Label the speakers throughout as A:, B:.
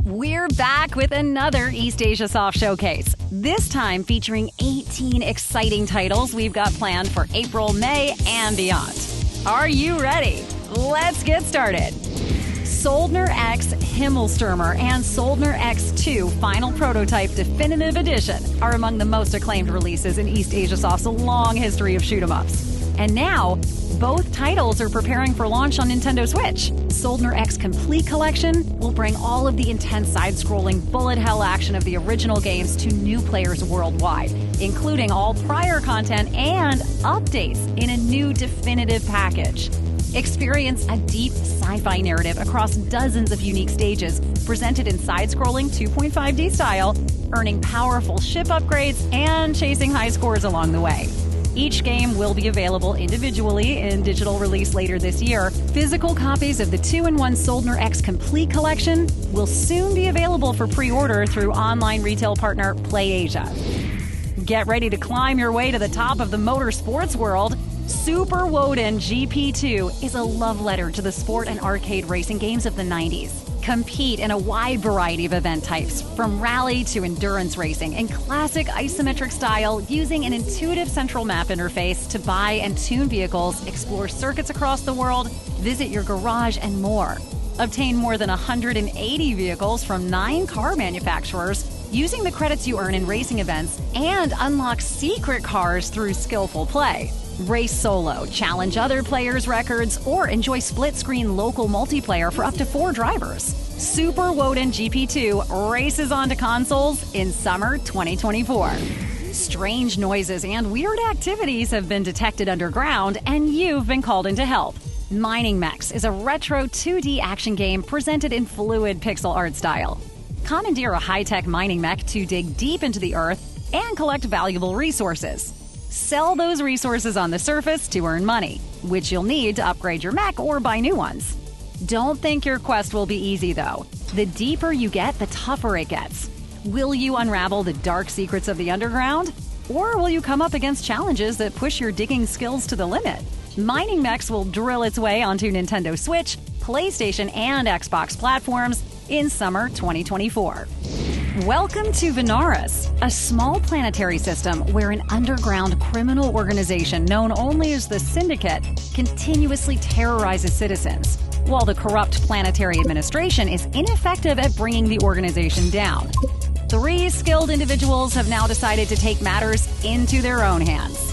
A: We're back with another East Asia Soft Showcase, this time featuring 18 exciting titles we've got planned for April, May, and beyond. Are you ready? Let's get started. Soldner X Himmelstürmer and Soldner X2 Final Prototype Definitive Edition are among the most acclaimed releases in East Asia Soft's long history of shoot-'em-ups. And now, both titles are preparing for launch on Nintendo Switch. Soldner X Complete Collection will bring all of the intense side-scrolling bullet hell action of the original games to new players worldwide, including all prior content and updates in a new definitive package. Experience a deep sci-fi narrative across dozens of unique stages, presented in side-scrolling 2.5D style, earning powerful ship upgrades and chasing high scores along the way. Each game will be available individually in digital release later this year. Physical copies of the 2-in-1 Soldner X Complete Collection will soon be available for pre-order through online retail partner PlayAsia. Get ready to climb your way to the top of the motorsports world. Super Woden GP2 is a love letter to the sport and arcade racing games of the 90s. Compete in a wide variety of event types, from rally to endurance racing in classic isometric style, using an intuitive central map interface to buy and tune vehicles, explore circuits across the world, visit your garage, and more. Obtain more than 180 vehicles from 9 car manufacturers using the credits you earn in racing events, and unlock secret cars through skillful play. Race solo, challenge other players' records, or enjoy split-screen local multiplayer for up to 4 drivers. Super Woden GP2 races onto consoles in summer 2024. Strange noises and weird activities have been detected underground, and you've been called in to help. Mining Mechs is a retro 2D action game presented in fluid pixel art style. Commandeer a high-tech mining mech to dig deep into the earth and collect valuable resources. Sell those resources on the surface to earn money, which you'll need to upgrade your mech or buy new ones. Don't think your quest will be easy, though. The deeper you get, the tougher it gets. Will you unravel the dark secrets of the underground? Or will you come up against challenges that push your digging skills to the limit? Mining Mechs will drill its way onto Nintendo Switch, PlayStation, and Xbox platforms in summer 2024. Welcome to Venaris, a small planetary system where an underground criminal organization known only as the Syndicate continuously terrorizes citizens, while the corrupt planetary administration is ineffective at bringing the organization down. 3 skilled individuals have now decided to take matters into their own hands.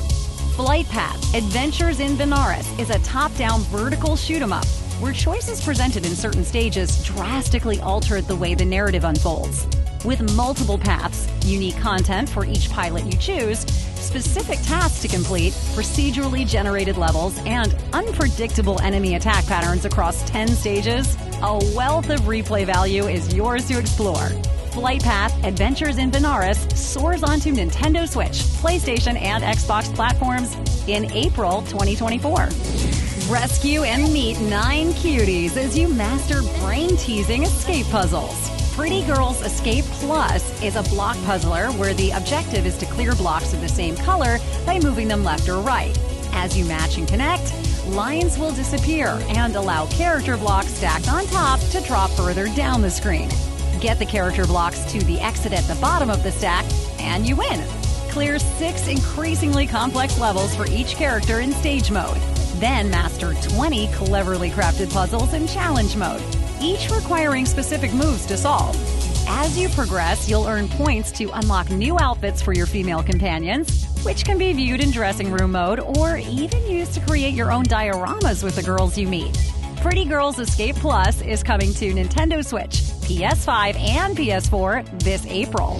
A: Flight Path Adventures in Venaris is a top-down vertical shoot-'em-up where choices presented in certain stages drastically alter the way the narrative unfolds. With multiple paths, unique content for each pilot you choose, specific tasks to complete, procedurally generated levels, and unpredictable enemy attack patterns across 10 stages, a wealth of replay value is yours to explore. Flight Path Adventures in Venaris soars onto Nintendo Switch, PlayStation, and Xbox platforms in April 2024. Rescue and meet 9 cuties as you master brain-teasing escape puzzles. Pretty Girls Escape Plus is a block puzzler where the objective is to clear blocks of the same color by moving them left or right. As you match and connect, lines will disappear and allow character blocks stacked on top to drop further down the screen. Get the character blocks to the exit at the bottom of the stack, and you win. Clear 6 increasingly complex levels for each character in stage mode. Then master 20 cleverly crafted puzzles in challenge mode, each requiring specific moves to solve. As you progress, you'll earn points to unlock new outfits for your female companions, which can be viewed in dressing room mode or even used to create your own dioramas with the girls you meet. Pretty Girls Escape Plus is coming to Nintendo Switch, PS5, and PS4 this April.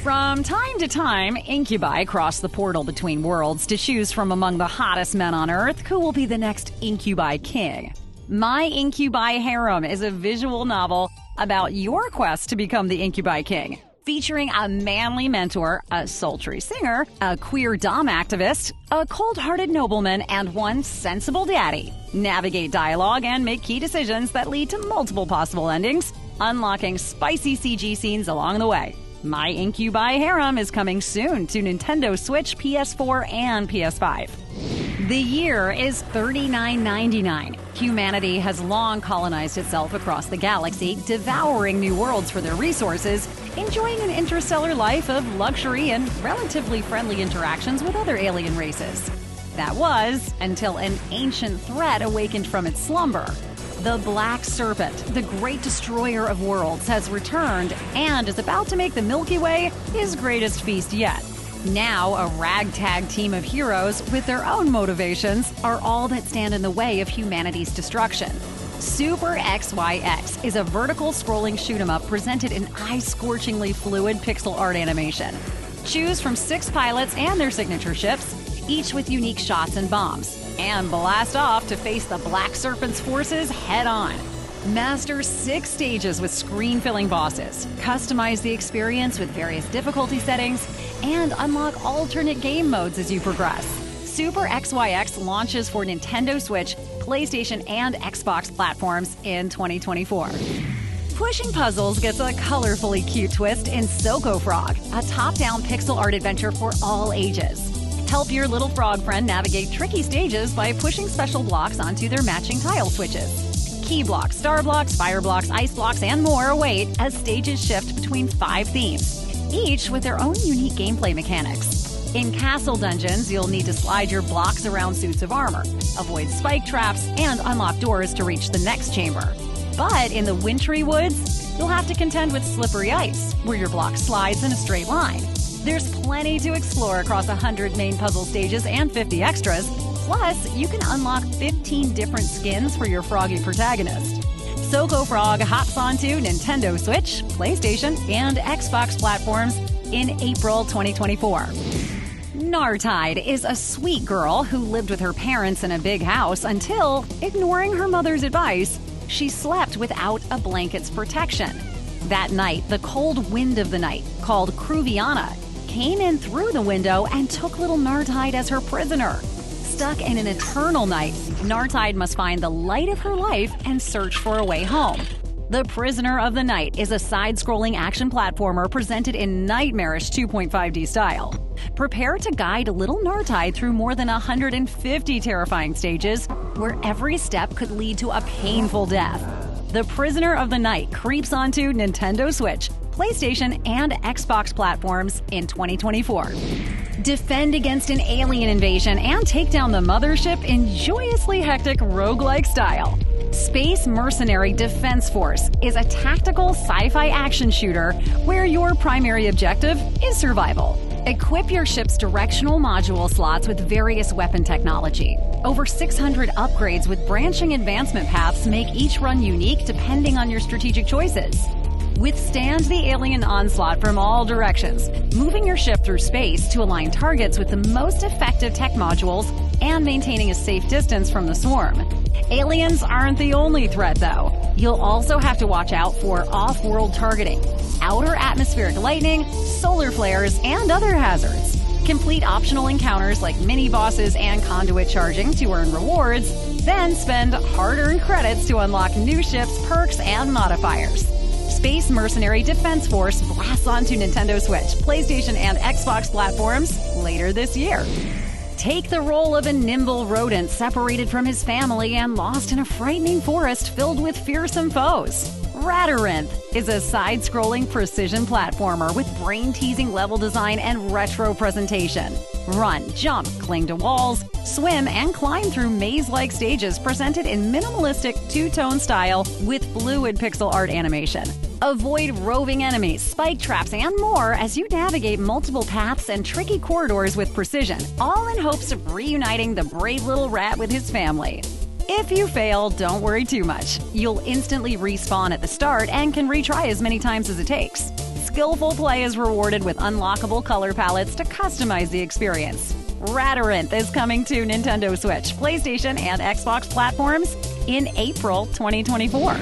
A: From time to time, incubi cross the portal between worlds to choose from among the hottest men on Earth who will be the next incubi king. My Incubi Harem is a visual novel about your quest to become the incubi king, featuring a manly mentor, a sultry singer, a queer dom activist, a cold-hearted nobleman, and one sensible daddy. Navigate dialogue and make key decisions that lead to multiple possible endings, unlocking spicy CG scenes along the way. My Incubi Harem is coming soon to Nintendo Switch, PS4, and PS5. The year is $39.99. Humanity has long colonized itself across the galaxy, devouring new worlds for their resources, enjoying an interstellar life of luxury and relatively friendly interactions with other alien races. That was until an ancient threat awakened from its slumber. The Black Serpent, the great destroyer of worlds, has returned and is about to make the Milky Way his greatest feast yet. Now, a ragtag team of heroes with their own motivations are all that stand in the way of humanity's destruction. Super XYX is a vertical scrolling shoot-'em-up presented in eye-scorchingly fluid pixel art animation. Choose from 6 pilots and their signature ships, each with unique shots and bombs, and blast off to face the Black Serpent's forces head-on. Master 6 stages with screen-filling bosses, customize the experience with various difficulty settings, and unlock alternate game modes as you progress. Super XYX launches for Nintendo Switch, PlayStation, and Xbox platforms in 2024. Pushing Puzzles gets a colorfully cute twist in Soko Frog, a top-down pixel art adventure for all ages. Help your little frog friend navigate tricky stages by pushing special blocks onto their matching tile switches. Key blocks, star blocks, fire blocks, ice blocks, and more await as stages shift between 5 themes, each with their own unique gameplay mechanics. In castle dungeons, you'll need to slide your blocks around suits of armor, avoid spike traps, and unlock doors to reach the next chamber. But in the wintry woods, you'll have to contend with slippery ice, where your block slides in a straight line. There's plenty to explore across 100 main puzzle stages and 50 extras. Plus, you can unlock 15 different skins for your froggy protagonist. Soko Frog hops onto Nintendo Switch, PlayStation, and Xbox platforms in April 2024. Nartide is a sweet girl who lived with her parents in a big house until, ignoring her mother's advice, she slept without a blanket's protection. That night, the cold wind of the night, called Cruviana, came in through the window and took little Nartide as her prisoner. Stuck in an eternal night, Nartide must find the light of her life and search for a way home. The Prisoner of the Night is a side-scrolling action platformer presented in nightmarish 2.5D style. Prepare to guide little Nartide through more than 150 terrifying stages, where every step could lead to a painful death. The Prisoner of the Night creeps onto Nintendo Switch, PlayStation, and Xbox platforms in 2024. Defend against an alien invasion and take down the mothership in joyously hectic roguelike style. Space Mercenary Defense Force is a tactical sci-fi action shooter where your primary objective is survival. Equip your ship's directional module slots with various weapon technology. Over 600 upgrades with branching advancement paths make each run unique depending on your strategic choices. Withstand the alien onslaught from all directions, moving your ship through space to align targets with the most effective tech modules and maintaining a safe distance from the swarm. Aliens aren't the only threat, though. You'll also have to watch out for off-world targeting, outer atmospheric lightning, solar flares, and other hazards. Complete optional encounters like mini-bosses and conduit charging to earn rewards, then spend hard-earned credits to unlock new ships, perks, and modifiers. Space Mercenary Defense Force blasts onto Nintendo Switch, PlayStation, and Xbox platforms later this year. Take the role of a nimble rodent separated from his family and lost in a frightening forest filled with fearsome foes. Rodent is a side-scrolling precision platformer with brain-teasing level design and retro presentation. Run, jump, cling to walls, swim, and climb through maze-like stages presented in minimalistic two-tone style with fluid pixel art animation. Avoid roving enemies, spike traps, and more as you navigate multiple paths and tricky corridors with precision, all in hopes of reuniting the brave little rat with his family. If you fail, don't worry too much. You'll instantly respawn at the start and can retry as many times as it takes. Skillful play is rewarded with unlockable color palettes to customize the experience. Rodent is coming to Nintendo Switch, PlayStation, and Xbox platforms in April 2024.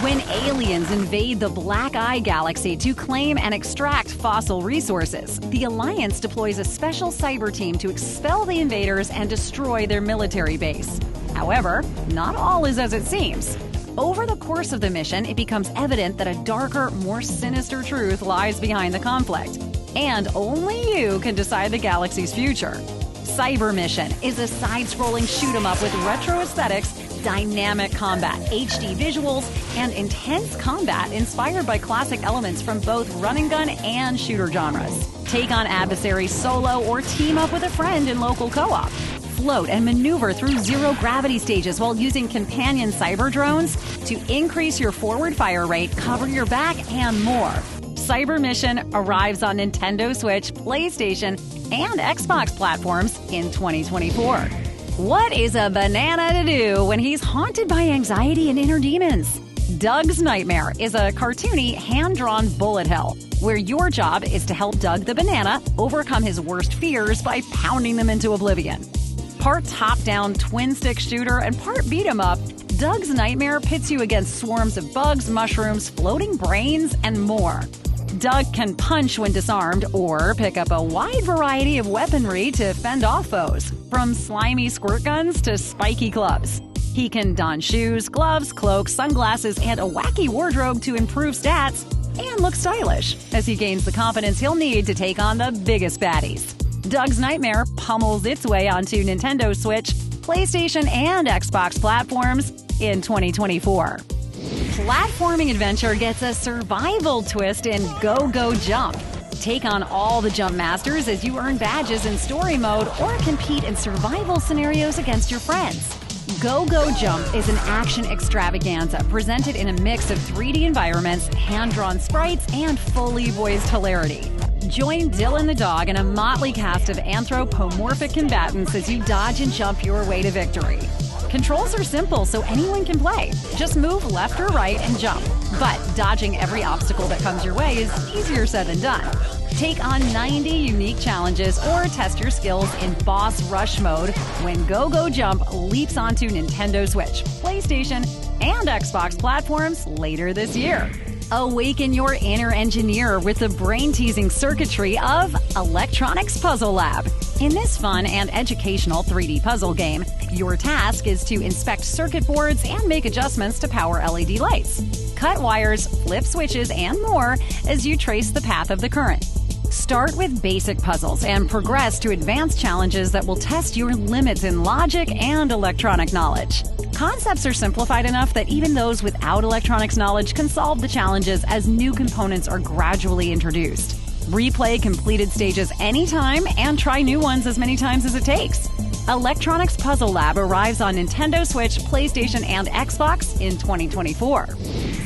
A: When aliens invade the Black Eye Galaxy to claim and extract fossil resources, the Alliance deploys a special cyber team to expel the invaders and destroy their military base. However, not all is as it seems. Over the course of the mission, it becomes evident that a darker, more sinister truth lies behind the conflict. And only you can decide the galaxy's future. Cyber Mission is a side-scrolling shoot-'em-up with retro aesthetics dynamic combat, HD visuals, and intense combat inspired by classic elements from both run and gun and shooter genres. Take on adversaries solo or team up with a friend in local co-op. Float and maneuver through zero-gravity stages while using companion cyber drones to increase your forward fire rate, cover your back, and more. Cyber Mission arrives on Nintendo Switch, PlayStation, and Xbox platforms in 2024. What is a banana to do when he's haunted by anxiety and inner demons? Doug's Nightmare is a cartoony, hand-drawn bullet hell, where your job is to help Doug the banana overcome his worst fears by pounding them into oblivion. Part top-down twin-stick shooter and part beat-em-up, Doug's Nightmare pits you against swarms of bugs, mushrooms, floating brains, and more. Doug can punch when disarmed or pick up a wide variety of weaponry to fend off foes, from slimy squirt guns to spiky clubs. He can don shoes, gloves, cloaks, sunglasses, and a wacky wardrobe to improve stats and look stylish as he gains the confidence he'll need to take on the biggest baddies. Doug's Nightmare pummels its way onto Nintendo Switch, PlayStation, and Xbox platforms in 2024. Platforming adventure gets a survival twist in Go Go Jump. Take on all the jump masters as you earn badges in story mode or compete in survival scenarios against your friends. Go Go Jump is an action extravaganza presented in a mix of 3D environments, hand-drawn sprites, and fully voiced hilarity. Join Dylan the dog and a motley cast of anthropomorphic combatants as you dodge and jump your way to victory. Controls are simple, so anyone can play. Just move left or right and jump. But dodging every obstacle that comes your way is easier said than done. Take on 90 unique challenges or test your skills in Boss Rush mode when Go Go Jump leaps onto Nintendo Switch, PlayStation, and Xbox platforms later this year. Awaken your inner engineer with the brain-teasing circuitry of Electronics Puzzle Lab. In this fun and educational 3D puzzle game, your task is to inspect circuit boards and make adjustments to power LED lights. Cut wires, flip switches, and more as you trace the path of the current. Start with basic puzzles and progress to advanced challenges that will test your limits in logic and electronic knowledge. Concepts are simplified enough that even those without electronics knowledge can solve the challenges as new components are gradually introduced. Replay completed stages anytime and try new ones as many times as it takes. Electronics Puzzle Lab arrives on Nintendo Switch, PlayStation, and Xbox in 2024.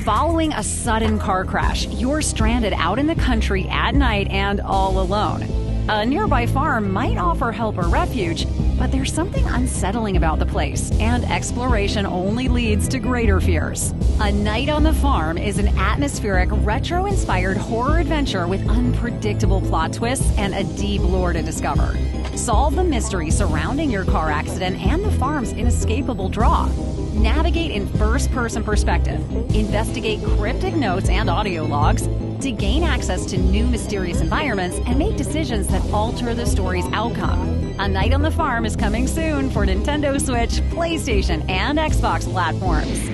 A: Following a sudden car crash, you're stranded out in the country at night and all alone. A nearby farm might offer help or refuge, but there's something unsettling about the place, and exploration only leads to greater fears. A Night on the Farm is an atmospheric, retro-inspired horror adventure with unpredictable plot twists and a deep lore to discover. Solve the mystery surrounding your car accident and the farm's inescapable draw. Navigate in first-person perspective, investigate cryptic notes and audio logs, to gain access to new mysterious environments and make decisions that alter the story's outcome. A Night on the Farm is coming soon for Nintendo Switch, PlayStation, and Xbox platforms.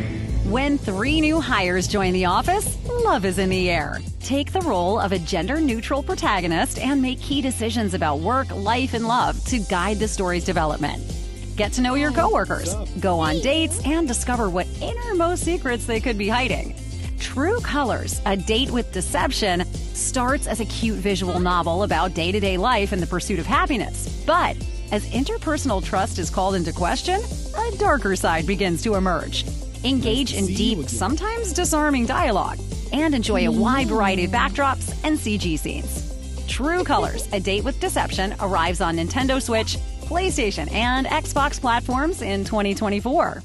A: When 3 new hires join the office, love is in the air. Take the role of a gender-neutral protagonist and make key decisions about work, life, and love to guide the story's development. Get to know your coworkers, go on dates, and discover what innermost secrets they could be hiding. True Colors, A Date with Deception, starts as a cute visual novel about day-to-day life and the pursuit of happiness. But as interpersonal trust is called into question, a darker side begins to emerge. Engage in deep, sometimes disarming dialogue, and enjoy a wide variety of backdrops and CG scenes. True Colors, A Date with Deception arrives on Nintendo Switch, PlayStation, and Xbox platforms in 2024.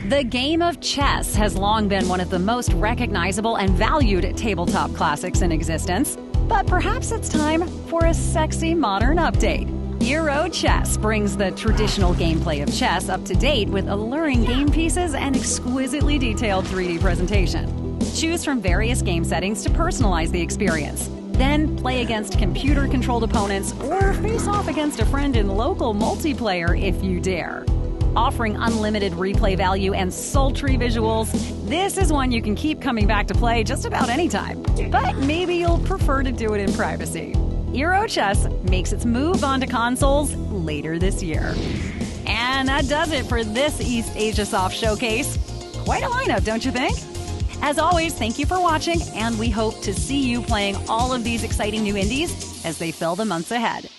A: The game of chess has long been one of the most recognizable and valued tabletop classics in existence, but perhaps it's time for a sexy modern update. Euro Chess brings the traditional gameplay of chess up to date with alluring game pieces and exquisitely detailed 3D presentation. Choose from various game settings to personalize the experience. Then play against computer-controlled opponents or face off against a friend in local multiplayer if you dare. Offering unlimited replay value and sultry visuals, this is one you can keep coming back to play just about any time. But maybe you'll prefer to do it in privacy. Euro Chess makes its move onto consoles later this year. And And that does it for this East Asia Soft Showcase. Quite a lineup, don't you think? As always, thank you for watching, and we hope to see you playing all of these exciting new indies as they fill the months ahead.